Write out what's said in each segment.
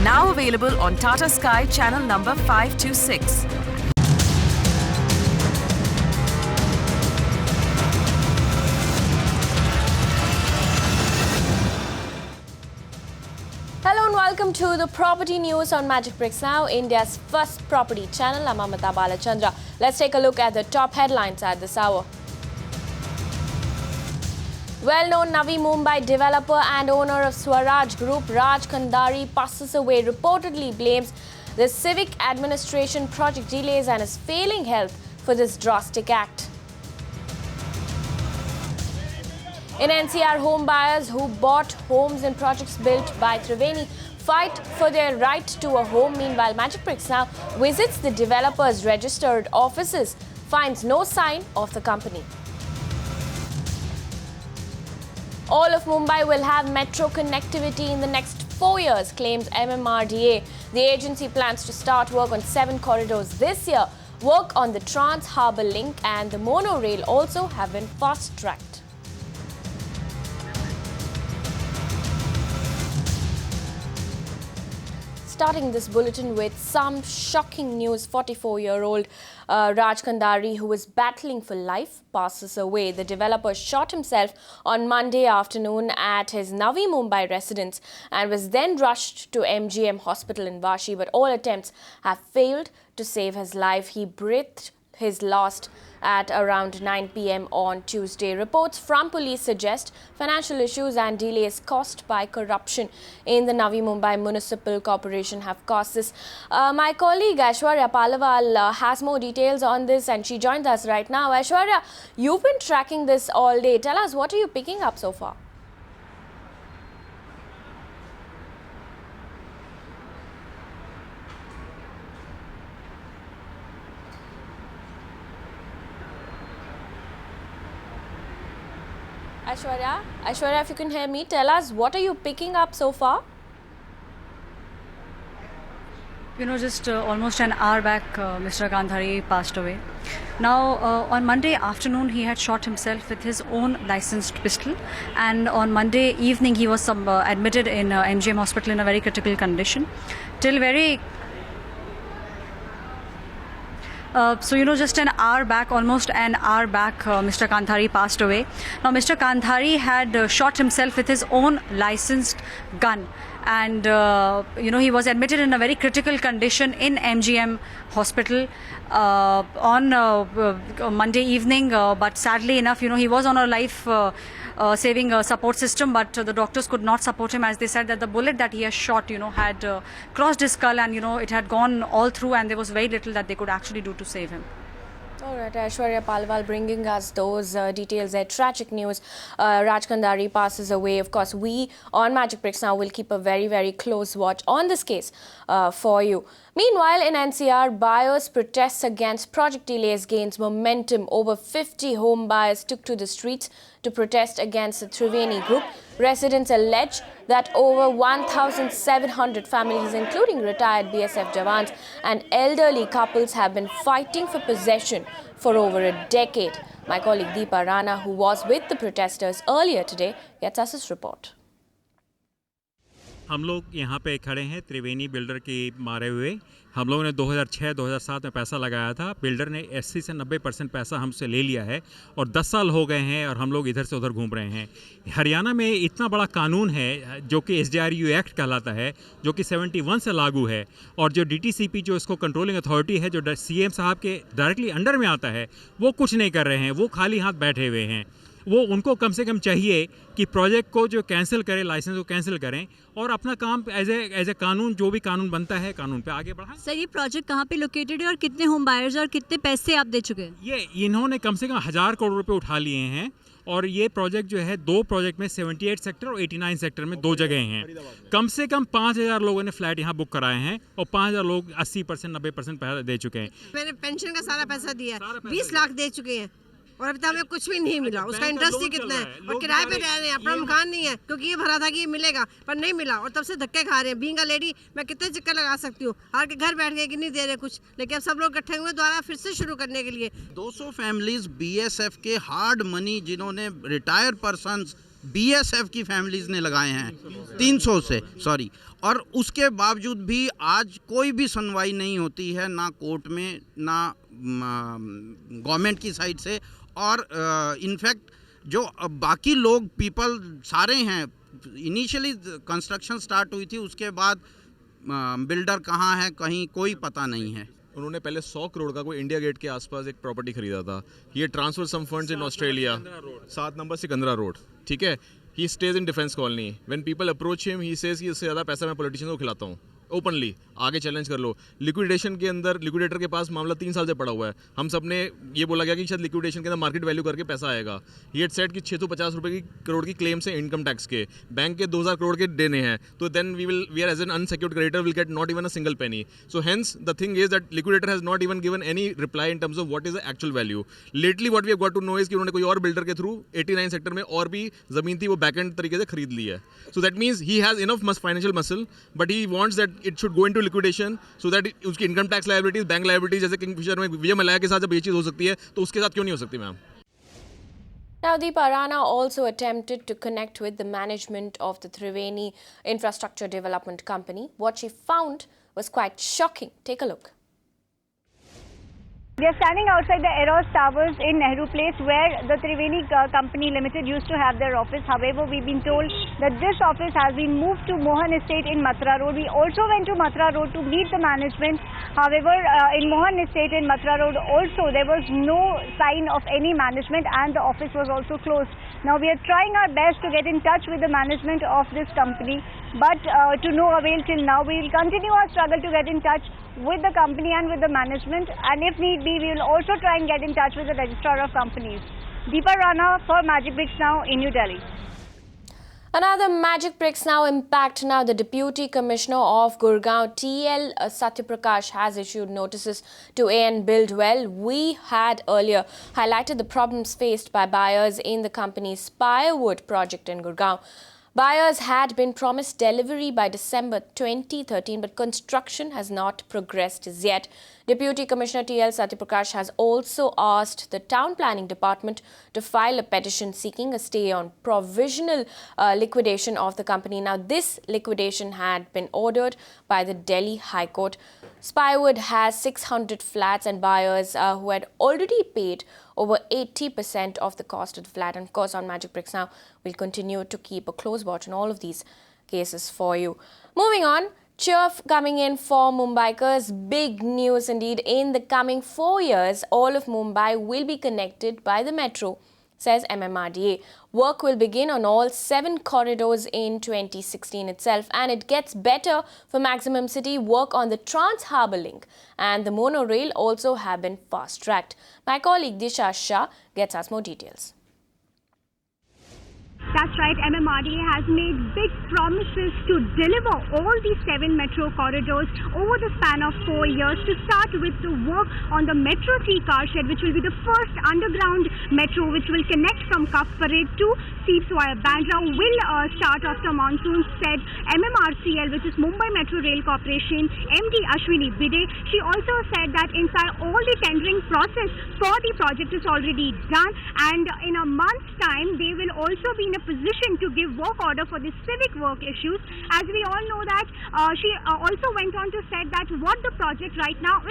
Now available on Tata Sky channel number 526. Hello and welcome to the property news on Magic Bricks Now, India's first property channel. I'm Amita Balachandra. Let's take a look at the top headlines at this hour. Well-known Navi Mumbai developer and owner of Swaraj Group, Raj Kandari, passes away, reportedly blames the civic administration project delays and his failing health for this drastic act. In NCR, home buyers who bought homes in projects built by Triveni fight for their right to a home. Meanwhile, Magic Bricks Now visits the developer's registered offices, finds no sign of the company. All of Mumbai will have metro connectivity in the next 4 years, claims MMRDA. The agency plans to start work on 7 corridors this year. Work on the Trans Harbour Link and the monorail also have been fast-tracked. Starting this bulletin with some shocking news. 44-year-old Raj Kandari, who was battling for life, passes away. The developer shot himself on Monday afternoon at his Navi Mumbai residence and was then rushed to MGM hospital in Vashi, but all attempts have failed to save his life. He breathed his last at around 9 p.m. on Tuesday. Reports from police suggest financial issues and delays caused by corruption in the Navi Mumbai Municipal Corporation have caused this. My colleague Aishwarya Palaval has more details on this and she joins us right now. Aishwarya, you've been tracking this all day. Tell us, what are you picking up so far? Aishwarya, if you can hear me, tell us, what are you picking up so far? You know, just almost an hour back, Mr. Kandari passed away. Now, on Monday afternoon, he had shot himself with his own licensed pistol. And on Monday evening, he was admitted in MGM hospital in a very critical condition. Till very... So, you know, just an hour back, almost an hour back, Mr. Kandari passed away. Now, Mr. Kandari had shot himself with his own licensed gun. And, you know, he was admitted in a very critical condition in MGM hospital on Monday evening. But sadly enough, you know, he was on a life-saving support system, but the doctors could not support him, as they said that the bullet that he has shot, you know, had crossed his skull and, you know, it had gone all through and there was very little that they could actually do to save him. All right, Aishwarya Palwal bringing us those details. That tragic news. Raj Kandari passes away. Of course, we on Magic Bricks Now will keep a very, very close watch on this case for you. Meanwhile, in NCR, buyers' protests against project delays gains momentum. Over 50 home buyers took to the streets to protest against the Triveni Group. Residents allege that over 1,700 families, including retired BSF Jawans and elderly couples, have been fighting for possession for over a decade. My colleague Deepa Rana, who was with the protesters earlier today, gets us this report. हम लोग यहाँ पे खड़े हैं त्रिवेणी builder के मारे हुए। हम लोगों ने 2006-2007 में पैसा लगाया था। बिल्डर ने 80 से 90% पैसा हमसे ले लिया है और 10 साल हो गए हैं और हम लोग इधर से उधर घूम रहे हैं। हरियाणा में इतना बड़ा कानून है जो कि SDRU एक्ट कहलाता है, जो कि 71 से लागू है, और जो DTCP जो इसको कंट्रोलिंग अथॉरिटी है, जो CM साहब के डायरेक्टली अंडर में आता है, वो कुछ नहीं कर रहे हैं, वो खाली हाथ बैठे हुए हैं। वो उनको कम से कम चाहिए कि प्रोजेक्ट को जो कैंसिल करें, लाइसेंस को कैंसिल करें और अपना काम एज ए कानून, जो भी कानून बनता है, कानून पे आगे बढ़ाएं। सर, ये प्रोजेक्ट कहाँ पे लोकेटेड है और कितने होम बायर्स और कितने पैसे आप दे चुके हैं? ये इन्होंने कम से कम 1000 करोड़ रुपए उठा लिए हैं और ये प्रोजेक्ट जो है 2 प्रोजेक्ट में 78 सेक्टर और 89 सेक्टर में 2 जगह हैं। कम से कम 5000 लोगों ने फ्लैट यहाँ बुक कराए हैं और 5000 लोग 80% 90% पैसा दे चुके हैं। मैंने पेंशन का सारा पैसा दिया है, 20 लाख दे चुके हैं और अभी तक हमें कुछ भी नहीं मिला। उसका इंटरेस्ट ही कितना है और किराए पे रह रहे हैं, अपना मकान नहीं है, क्योंकि ये भरा था कि ये मिलेगा पर नहीं मिला और तब से धक्के खा रहे हैं। बीइंग अ लेडी मैं कितने चक्कर लगा सकती हूँ, आके घर बैठ गए कि नहीं दे रहे कुछ, लेकिन अब सब लोग इकट्ठे हुए दोबारा फिर से शुरू करने के लिए। 200 फैमिलीज BSF के हार्ड मनी, जिन्होंने रिटायर्ड पर्सन्स BSF की फैमिलीज़ ने लगाए हैं 300 से, सॉरी। और उसके बावजूद भी आज कोई भी सुनवाई नहीं होती है, ना कोर्ट में ना गवर्नमेंट की साइड से। और इनफैक्ट जो बाकी लोग पीपल सारे हैं, इनिशियली कंस्ट्रक्शन स्टार्ट हुई थी, उसके बाद बिल्डर कहाँ है कहीं कोई पता नहीं है। उन्होंने पहले 100 करोड़ का कोई इंडिया गेट के आसपास एक प्रॉपर्टी खरीदा था। ये transfer some funds in Australia, 7 number Sikandra road, ठीक है। He stays in Defence Colony. When people approach him he says कि इससे ज़्यादा पैसा मैं पॉलिटिशियन को खिलाता हूँ। ओपनली आगे चैलेंज कर लो। लिक्विडेशन के अंदर लिक्विडेटर के पास मामला 3 साल से पड़ा हुआ है। हम सब ने ये बोला गया कि शायद लिक्विडेशन के अंदर मार्केट वैल्यू करके पैसा आएगा। ही हैड सेड कि 650 रुपये की करोड़ की क्लेम्स है इनकम टैक्स के, बैंक के 2000 करोड़ के देने हैं, तो then we are as an unsecured creditor will get not even a single penny. So hence the thing is that liquidator has not even given any reply in terms of what is the actual value. Lately what we have got to know is कि उन्होंने कोई और builder के through 89 sector में और भी जमीन थी वो बैकएंड तरीके से खरीद ली है। So that means he has enough financial muscle, but he wants that it should go into liquidation so that उसकी income tax liabilities, bank liabilities, जैसे किंगफिशर में विजय मल्ल्या के साथ जब ये चीज़ हो सकती है तो उसके साथ क्यों नहीं हो सकती ma'am? Now, Deepa Rana also attempted to connect with the management of the Triveni Infrastructure Development Company. What she found was quite shocking. Take a look. We are standing outside the Eros Towers in Nehru Place, where the Triveni Company Limited used to have their office. However, we've been told that this office has been moved to Mohan Estate in Mathura Road. We also went to Mathura Road to meet the management. However, in Mohan Estate in Mathura Road also there was no sign of any management, and the office was also closed. Now we are trying our best to get in touch with the management of this company, but to no avail till now. We will continue our struggle to get in touch with the company and with the management, and if need be, we will also try and get in touch with the registrar of companies. Deepa Rana for Magic Bricks Now in New Delhi. Another Magic Bricks Now impact. Now, the Deputy Commissioner of Gurgaon, TL Satyaprakash, has issued notices to AN Buildwell. We had earlier highlighted the problems faced by buyers in the company's Spirewood project in Gurgaon. Buyers had been promised delivery by December 2013, but construction has not progressed as yet. Deputy Commissioner TL Satyaprakash has also asked the Town Planning Department to file a petition seeking a stay on provisional liquidation of the company. Now, this liquidation had been ordered by the Delhi High Court. Spirewood has 600 flats, and buyers who had already paid over 80% of the cost of the flat. And of course, on Magic Bricks Now, we'll continue to keep a close watch on all of these cases for you. Moving on, cheer coming in for Mumbaikars. Big news indeed. In the coming 4 years, all of Mumbai will be connected by the metro, says MMRDA. Work will begin on all 7 corridors in 2016 itself, and it gets better for Maximum City. Work on the Trans-Harbour Link and the monorail also have been fast-tracked. My colleague Disha Shah gets us more details. That's right, MMRDA has made big promises to deliver all these 7 metro corridors over the span of 4 years, to start with the work on the Metro 3 car shed, which will be the first underground metro which will connect from Cuff Parade to Seeps via Bandra, will start after monsoon, said MMRCL, which is Mumbai Metro Rail Corporation, MD Ashwini Bide. She also said that in fact all the tendering process for the project is already done, and in a month's time they will also be in a position to give work order for the civic work issues. As we all know that she also went on to say that what the project right now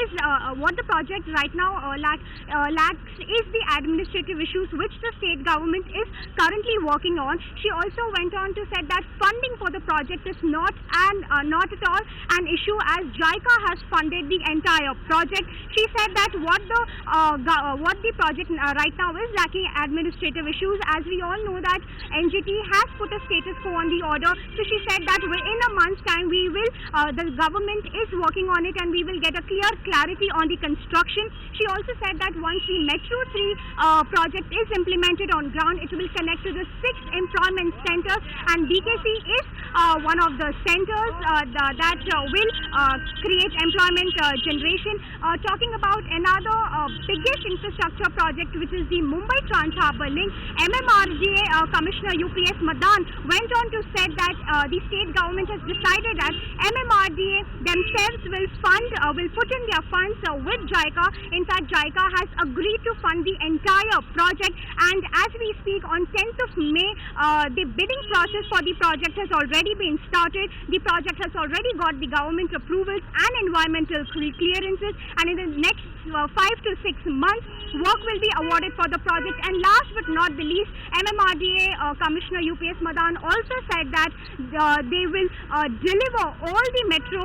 lacks is the administrative issues which the state government is currently working on. She also went on to say that funding for the project is not at all an issue, as JICA has funded the entire project. She said that what the project right now is lacking administrative issues, as we all know that NGT has put a status quo on the order. So she said that in a month's time the government is working on it and we will get a clear clarity on the construction. She also said that once the Metro 3 project is implemented on ground, it will connect to the 6 employment centers, and BKC is one of the centers that will create employment generation. Talking about another biggest infrastructure project, which is the Mumbai Trans-Harbour Link, MMRDA Commissioner UPS Madan went on to say that the state government has decided that MMRDA themselves NHAIVs will put in their funds with JICA. In fact, JICA has agreed to fund the entire project, and as we speak, on 10th of May, the bidding process for the project has already been started. The project has already got the government approvals and environmental clearances, and in the next 5 to 6 months, work will be awarded for the project. And last but not the least, MMRDA Commissioner UPS Madan also said that they will deliver all the Metro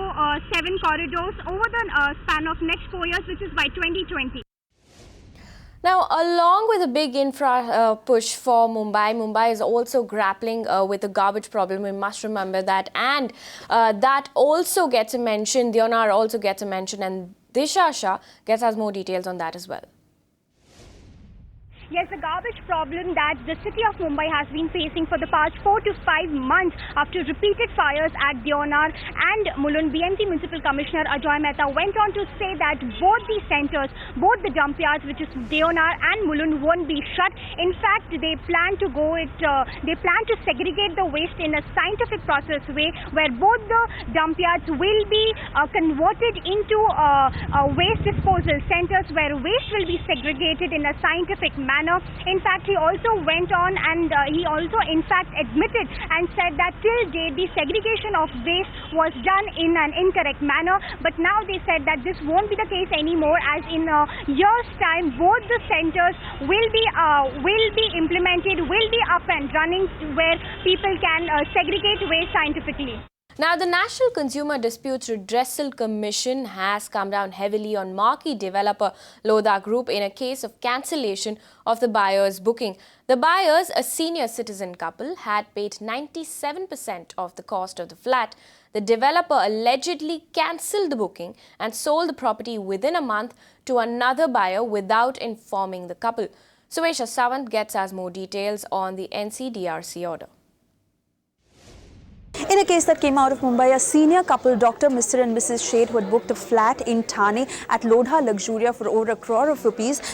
7 corridors over the span of next 4 years, which is by 2020. Now, along with a big infra push for Mumbai, Mumbai is also grappling with a garbage problem. We must remember that. And that also gets a mention. Deonar also gets a mention. And Disha Shah gets us more details on that as well. Yes, the garbage problem that the city of Mumbai has been facing for the past 4 to 5 months after repeated fires at Deonar and Mulund. BMC Municipal Commissioner Ajoy Mehta went on to say that both the centres, both the dump yards, which is Deonar and Mulund, won't be shut. In fact, they plan to segregate the waste in a scientific process way, where both the dump yards will be converted into waste disposal centres, where waste will be segregated in a scientific manner. In fact, he also went on and he also in fact admitted and said that till date the segregation of waste was done in an incorrect manner, but now they said that this won't be the case anymore, as in a year's time both the centers will be implemented, will be up and running, where people can segregate waste scientifically. Now, the National Consumer Disputes Redressal Commission has come down heavily on marquee developer Lodha Group in a case of cancellation of the buyer's booking. The buyers, a senior citizen couple, had paid 97% of the cost of the flat. The developer allegedly cancelled the booking and sold the property within a month to another buyer without informing the couple. Suesha Sawant gets us more details on the NCDRC order. In a case that came out of Mumbai, a senior couple, Dr. Mr. and Mrs. Sheth, who had booked a flat in Thane at Lodha Luxuria for over ₹1 crore,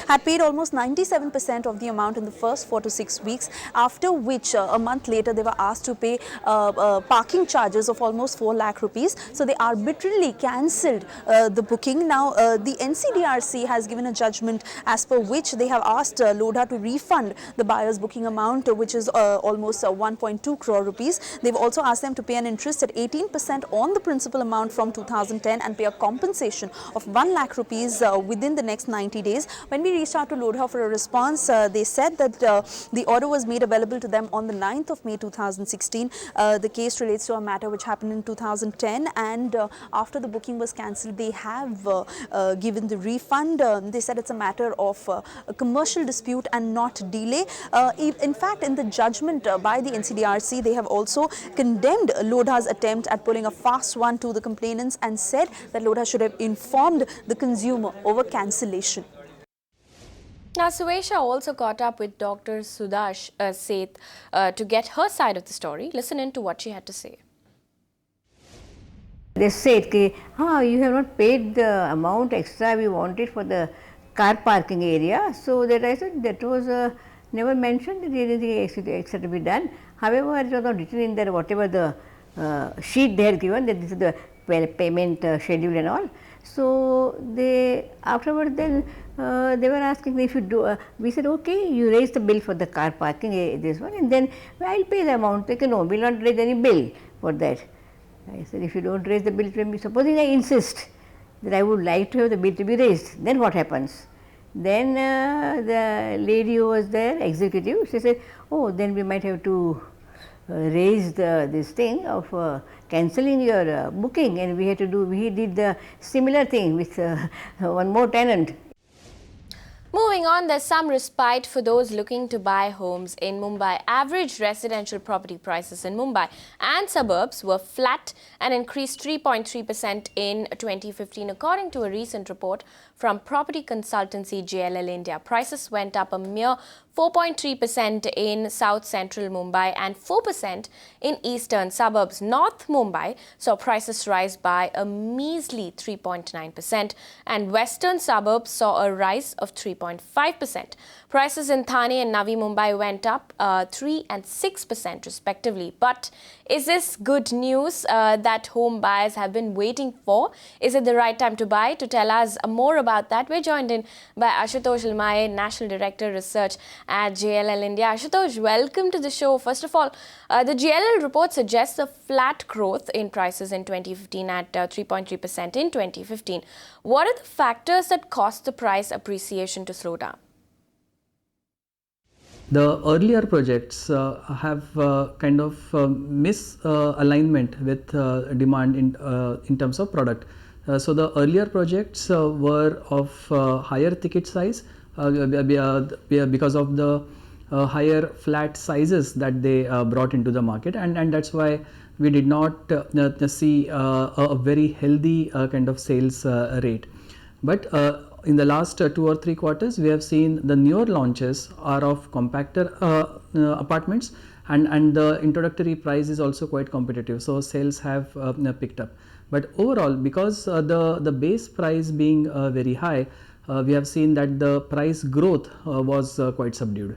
had paid almost 97% of the amount in the first 4 to 6 weeks, after which a month later they were asked to pay parking charges of almost ₹4 lakh. So they arbitrarily cancelled the booking. Now, the NCDRC has given a judgment as per which they have asked Lodha to refund the buyer's booking amount, which is almost ₹1.2 crore. They've also asked them to pay an interest at 18% on the principal amount from 2010 and pay a compensation of ₹1 lakh within the next 90 days. When we reached out to Lodha for a response, they said that the order was made available to them on the 9th of May 2016. The case relates to a matter which happened in 2010, and after the booking was cancelled, they have given the refund. They said it's a matter of a commercial dispute and not delay. In fact, in the judgment by the NCDRC, they have also condemned Lodha's attempt at pulling a fast one to the complainants and said that Lodha should have informed the consumer over cancellation. Now, Suesha also caught up with Dr. Sudash Seth to get her side of the story. Listen in to what she had to say. They said, you have not paid the amount extra we wanted for the car parking area. So that I said that was never mentioned that anything extra to be done. However, it was not written in there whatever the sheet they had given, that this is the payment schedule and all. So they afterwards then they were asking if you do. We said okay, you raise the bill for the car parking, this one, and then I'll pay the amount. They said no, we'll not raise any bill for that. I said if you don't raise the bill, supposing I insist that I would like to have the bill to be raised, then what happens? Then the lady who was there, executive, she said, oh, then we might have to raise this thing of cancelling your booking, and we did the similar thing with one more tenant. Moving on, there's some respite for those looking to buy homes in Mumbai. Average residential property prices in Mumbai and suburbs were flat and increased 3.3% in 2015, according to a recent report from property consultancy JLL India. Prices went up a mere 4.3% in South Central Mumbai and 4% in eastern suburbs. North Mumbai saw prices rise by a measly 3.9% and western suburbs saw a rise of 3.5%. Prices in Thane and Navi Mumbai went up 3 and 6% respectively. But is this good news that home buyers have been waiting for? Is it the right time to buy? To tell us more about that, we're joined in by Ashutosh Ilmaye, National Director Research at JLL India. Ashutosh, welcome to the show. First of all, the JLL report suggests a flat growth in prices in 2015 at 3.3% in 2015. What are the factors that caused the price appreciation to slow down? The earlier projects have kind of misalignment with demand in terms of product. So the earlier projects were of higher ticket size because of the higher flat sizes that they brought into the market, and that's why we did not see a very healthy kind of sales rate. But in the last 2 or 3 quarters, we have seen the newer launches are of compactor apartments, and the introductory price is also quite competitive. So sales have picked up. But overall, because the base price being very high, we have seen that the price growth was quite subdued.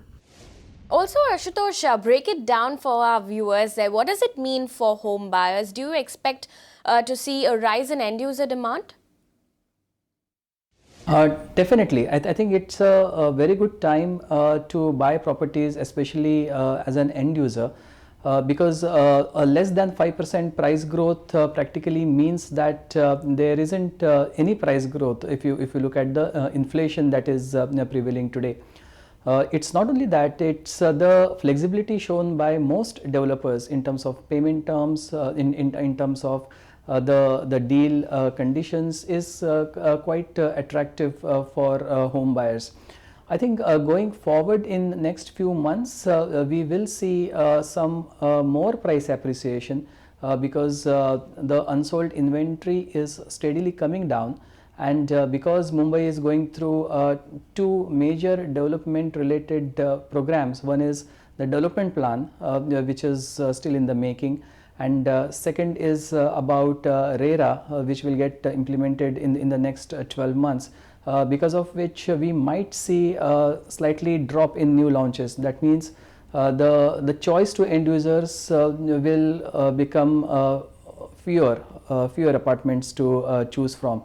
Also, Ashutosh, break it down for our viewers there. What does it mean for home buyers? Do you expect to see a rise in end user demand? Definitely. I think it's a very good time to buy properties, especially as an end user, because a less than 5% price growth practically means that there isn't any price growth if you look at the inflation that is prevailing today. It's not only that, it's the flexibility shown by most developers in terms of payment terms, in terms of the deal conditions is quite attractive for home buyers. I think going forward in next few months, we will see some more price appreciation because the unsold inventory is steadily coming down, and because Mumbai is going through 2 major development related programs. One is the development plan, which is still in the making, and second is about RERA, which will get implemented in the next 12 months, because of which we might see a slightly drop in new launches. That means the choice to end users will become fewer apartments to choose from.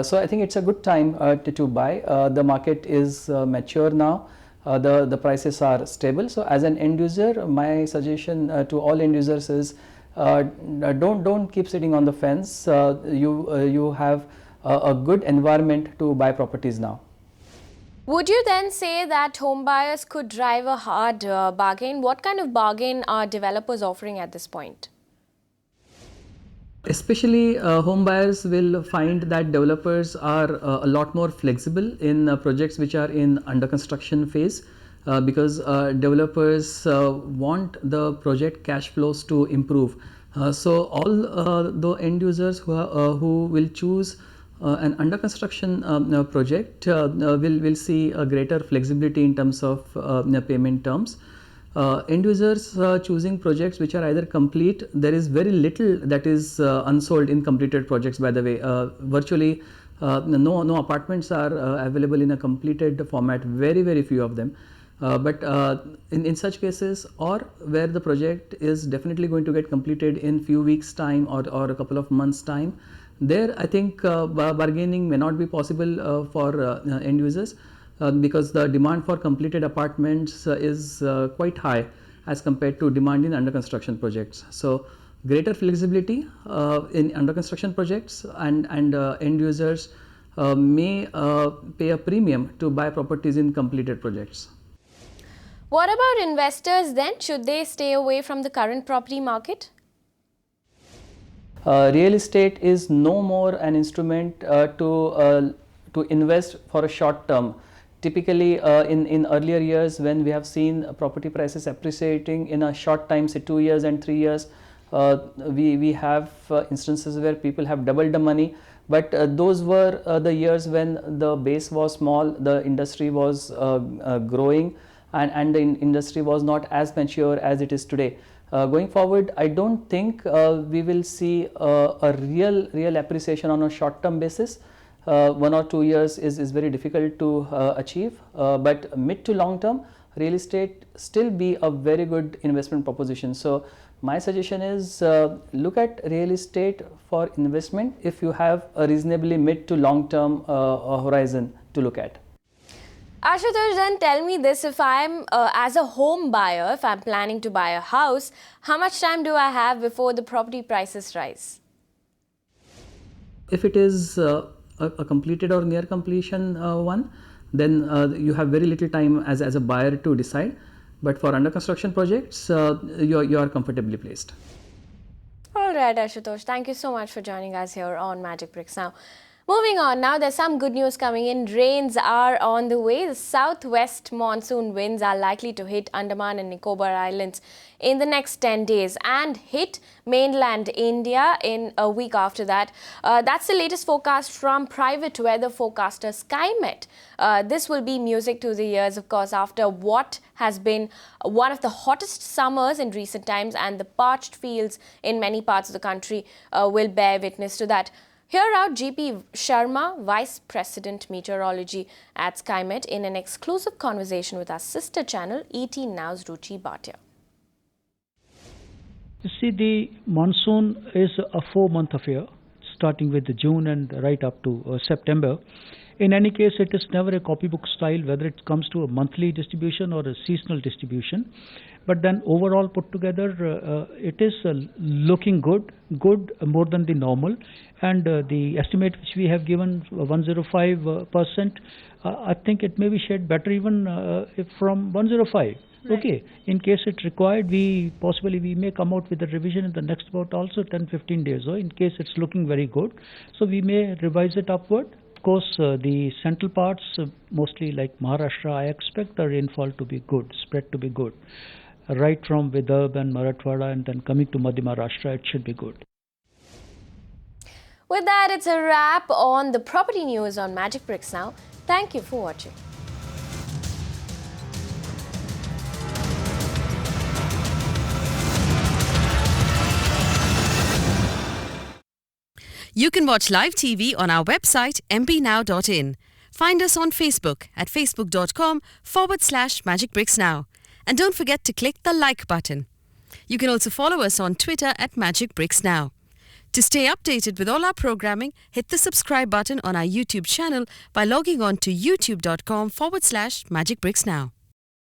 So I think it's a good time to buy. The market is mature now. The prices are stable. So as an end user, my suggestion to all end users is don't keep sitting on the fence. You have a good environment to buy properties now. Would you then say that home buyers could drive a hard bargain? What kind of bargain are developers offering at this point? Especially home buyers will find that developers are a lot more flexible in projects which are in under construction phase, because developers want the project cash flows to improve. So all the end users who will choose an under construction project will see a greater flexibility in terms of payment terms. End users choosing projects which are either complete, there is very little that is unsold in completed projects, by the way. Virtually no apartments are available in a completed format, very few of them. But in such cases, or where the project is definitely going to get completed in few weeks time or a couple of months time, there I think bargaining may not be possible for end users, because the demand for completed apartments is quite high as compared to demand in under construction projects. So greater flexibility in under construction projects, and end users may pay a premium to buy properties in completed projects. What about investors then? Should they stay away from the current property market? Real estate is no more an instrument to invest for a short term. Typically in earlier years, when we have seen property prices appreciating in a short time, say 2 years and 3 years, we have instances where people have doubled the money, but those were the years when the base was small, the industry was growing, and the industry was not as mature as it is today. Going forward, I don't think we will see a real appreciation on a short-term basis. 1 or 2 years is very difficult to achieve, but mid to long term, real estate still be a very good investment proposition. So my suggestion is look at real estate for investment if you have a reasonably mid to long term horizon to look at. Ashutosh, then tell me this, if I'm as a home buyer, if I'm planning to buy a house, how much time do I have before the property prices rise? If it is a completed or near completion one, then you have very little time as a buyer to decide. But for under construction projects, you are comfortably placed. All right, Ashutosh, thank you so much for joining us here on Magic Bricks Now. Moving on, now there's some good news coming in. Rains are on the way. The southwest monsoon winds are likely to hit Andaman and Nicobar Islands in the next 10 days and hit mainland India in a week after that. That's the latest forecast from private weather forecaster SkyMet. This will be music to the ears, of course, after what has been one of the hottest summers in recent times, and the parched fields in many parts of the country will bear witness to that. Hear out GP Sharma, Vice President Meteorology at SkyMet, in an exclusive conversation with our sister channel ET Now's Ruchi Bhatia. You see, the monsoon is a 4-month affair, starting with June and right up to September. In any case, it is never a copybook style, whether it comes to a monthly distribution or a seasonal distribution. But then overall put together, it is looking good more than the normal. And the estimate which we have given, 105%, I think it may be shared better even from 105. Right. Okay, in case it's required, we may come out with a revision in the next about also 10-15 days, or in case it's looking very good. So we may revise it upward. Of course, the central parts, mostly like Maharashtra, I expect the rainfall to be good, spread to be good. Right from Vidarbha and Marathwada, and then coming to Madhya Maharashtra, it should be good. With that, it's a wrap on the property news on Magic Bricks Now. Thank you for watching. You can watch live TV on our website mpnow.in. Find us on Facebook at facebook.com/Magic Bricks Now. And don't forget to click the like button. You can also follow us on Twitter at Magic Bricks Now. To stay updated with all our programming, hit the subscribe button on our YouTube channel by logging on to youtube.com/Magic Bricks Now.